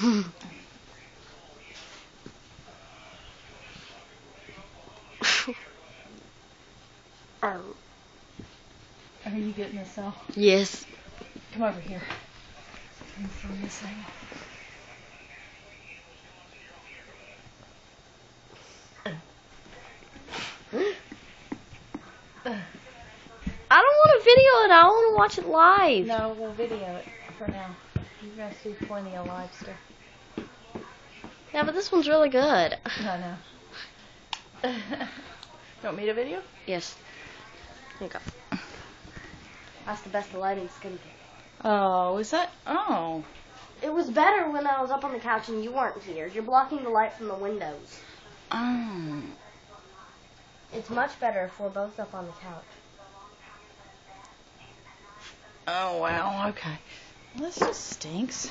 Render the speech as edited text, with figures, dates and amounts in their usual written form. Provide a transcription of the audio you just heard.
Are you getting this out? Yes. Come over here. Let me film this thing. I don't want to video it. I want to watch it live. No, we'll video it for now. You're going to see plenty of live stuff. Yeah, but this one's really good. No, no. You want me to video? Yes. Here you go. That's the best the lighting's gonna get. Oh, is that? Oh. It was better when I was up on the couch and you weren't here. You're blocking the light from the windows. Oh. It's much better if we're both up on the couch. Oh, wow. Okay. Well, this just stinks.